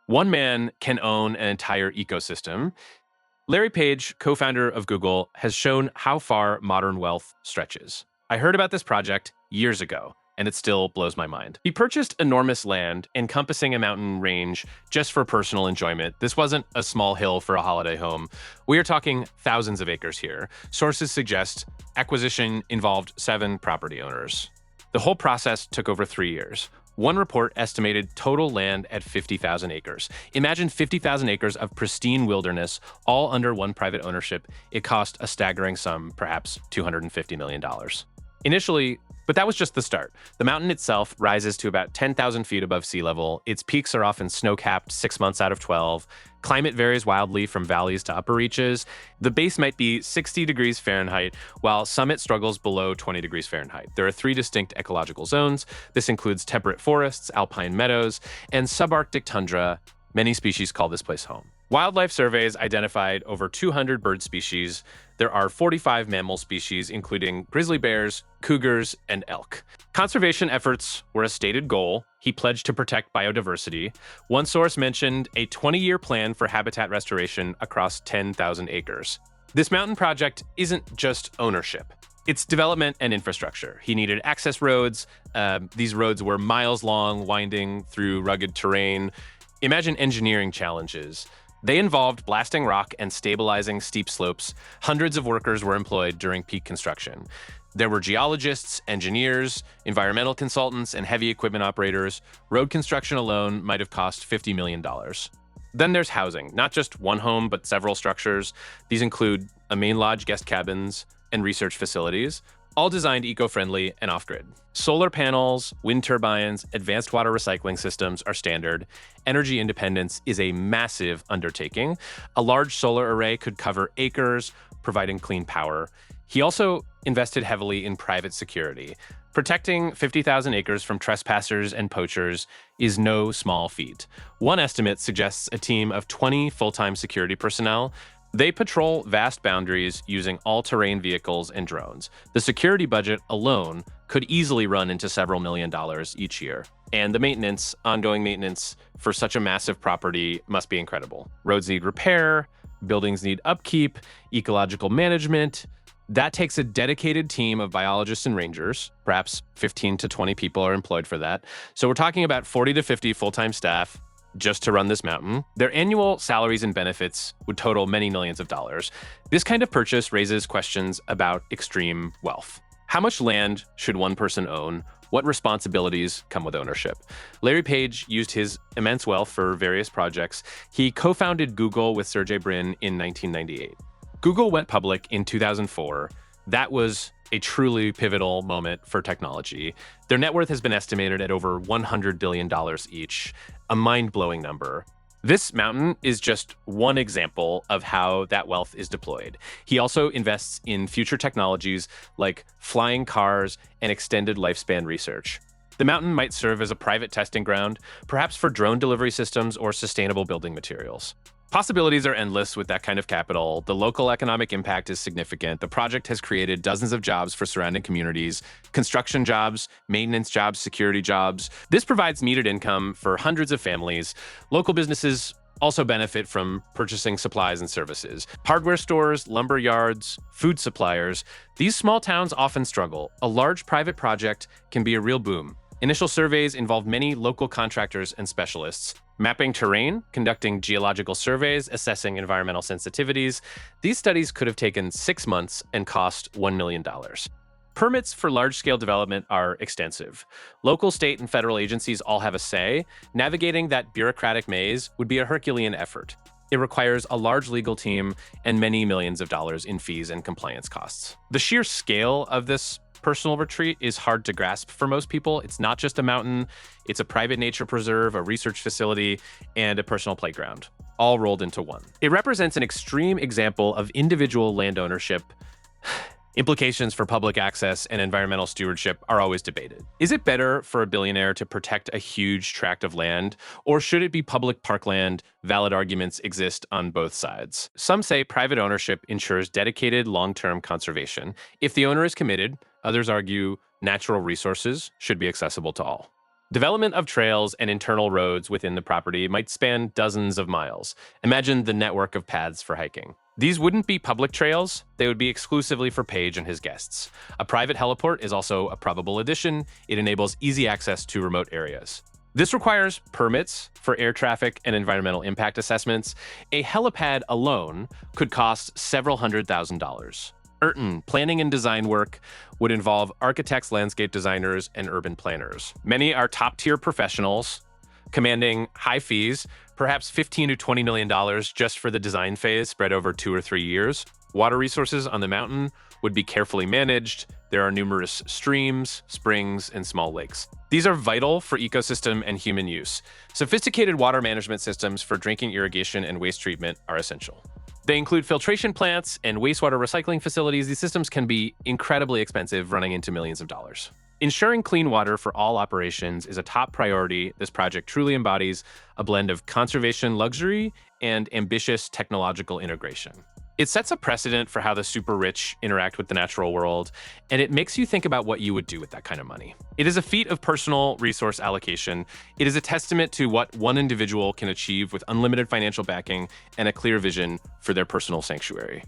One man can own an entire ecosystem. Larry Page, co founder of Google, has shown how far modern wealth stretches. I heard about this project years ago, and it still blows my mind. He purchased enormous land encompassing a mountain range just for personal enjoyment. This wasn't a small hill for a holiday home. We are talking thousands of acres here. Sources suggest acquisition involved 7 property owners. The whole process took over 3 years. One report estimated total land at 50,000 acres. Imagine 50,000 acres of pristine wilderness, all under one private ownership. It cost a staggering sum, perhaps $250 million. Initially, but that was just the start. The mountain itself rises to about 10,000 feet above sea level. Its peaks are often snow-capped 6 months out of 12. Climate varies wildly from valleys to upper reaches. The base might be 60 degrees Fahrenheit, while summit struggles below 20 degrees Fahrenheit. There are 3 distinct ecological zones. This includes temperate forests, alpine meadows, and subarctic tundra. Many species call this place home. Wildlife surveys identified over 200 bird species. There are 45 mammal species, including grizzly bears, cougars, and elk. Conservation efforts were a stated goal. He pledged to protect biodiversity. One source mentioned a 20-year plan for habitat restoration across 10,000 acres. This mountain project isn't just ownership. It's development and infrastructure. He needed access roads. These roads were miles long, winding through rugged terrain. Imagine engineering challenges. They involved blasting rock and stabilizing steep slopes. Hundreds of workers were employed during peak construction. There were geologists, engineers, environmental consultants, and heavy equipment operators. Road construction alone might have cost $50 million. Then there's housing, not just one home, but several structures. These include a main lodge, guest cabins, and research facilities, all designed eco-friendly and off-grid. Solar panels, wind turbines, advanced water recycling systems are standard. Energy independence is a massive undertaking. A large solar array could cover acres, providing clean power. He also invested heavily in private security. Protecting 50,000 acres from trespassers and poachers is no small feat. One estimate suggests a team of 20 full-time security personnel. They patrol vast boundaries using all-terrain vehicles and drones. The security budget alone could easily run into several $1,000,000 each year. And the maintenance, ongoing maintenance for such a massive property must be incredible. Roads need repair, buildings need upkeep, ecological management. That takes a dedicated team of biologists and rangers. Perhaps 15 to 20 people are employed for that. So we're talking about 40 to 50 full-time staff just to run this mountain. Their annual salaries and benefits would total many millions of dollars. This kind of purchase raises questions about extreme wealth. How much land should one person own? What responsibilities come with ownership? Larry Page used his immense wealth for various projects. He co-founded Google with Sergey Brin in 1998. Google went public in 2004. That was a truly pivotal moment for technology. Their net worth has been estimated at over $100 billion each, a mind-blowing number. This mountain is just one example of how that wealth is deployed. He also invests in future technologies like flying cars and extended lifespan research. The mountain might serve as a private testing ground, perhaps for drone delivery systems or sustainable building materials. Possibilities are endless with that kind of capital. The local economic impact is significant. The project has created dozens of jobs for surrounding communities, construction jobs, maintenance jobs, security jobs. This provides needed income for hundreds of families. Local businesses also benefit from purchasing supplies and services. Hardware stores, lumber yards, food suppliers. These small towns often struggle. A large private project can be a real boom. Initial surveys involved many local contractors and specialists. Mapping terrain, conducting geological surveys, assessing environmental sensitivities. These studies could have taken 6 months and cost $1 million. Permits for large-scale development are extensive. Local, state, and federal agencies all have a say. Navigating that bureaucratic maze would be a Herculean effort. It requires a large legal team and many millions of dollars in fees and compliance costs. The sheer scale of this personal retreat is hard to grasp for most people. It's not just a mountain, it's a private nature preserve, a research facility, and a personal playground, all rolled into one. It represents an extreme example of individual land ownership. Implications for public access and environmental stewardship are always debated. Is it better for a billionaire to protect a huge tract of land, or should it be public parkland? Valid arguments exist on both sides. Some say private ownership ensures dedicated long-term conservation. If the owner is committed, others argue natural resources should be accessible to all. Development of trails and internal roads within the property might span dozens of miles. Imagine the network of paths for hiking. These wouldn't be public trails, they would be exclusively for Page and his guests. A private heliport is also a probable addition. It enables easy access to remote areas. This requires permits for air traffic and environmental impact assessments. A helipad alone could cost several $100,000. Planning and design work would involve architects, landscape designers, and urban planners. Many are top-tier professionals commanding high fees, perhaps $15 to $20 million just for the design phase spread over 2 or 3 years. Water resources on the mountain would be carefully managed. There are numerous streams, springs, and small lakes. These are vital for ecosystem and human use. Sophisticated water management systems for drinking, irrigation, and waste treatment are essential. They include filtration plants and wastewater recycling facilities. These systems can be incredibly expensive, running into millions of dollars. Ensuring clean water for all operations is a top priority. This project truly embodies a blend of conservation luxury and ambitious technological integration. It sets a precedent for how the super rich interact with the natural world, and it makes you think about what you would do with that kind of money. It is a feat of personal resource allocation. It is a testament to what one individual can achieve with unlimited financial backing and a clear vision for their personal sanctuary.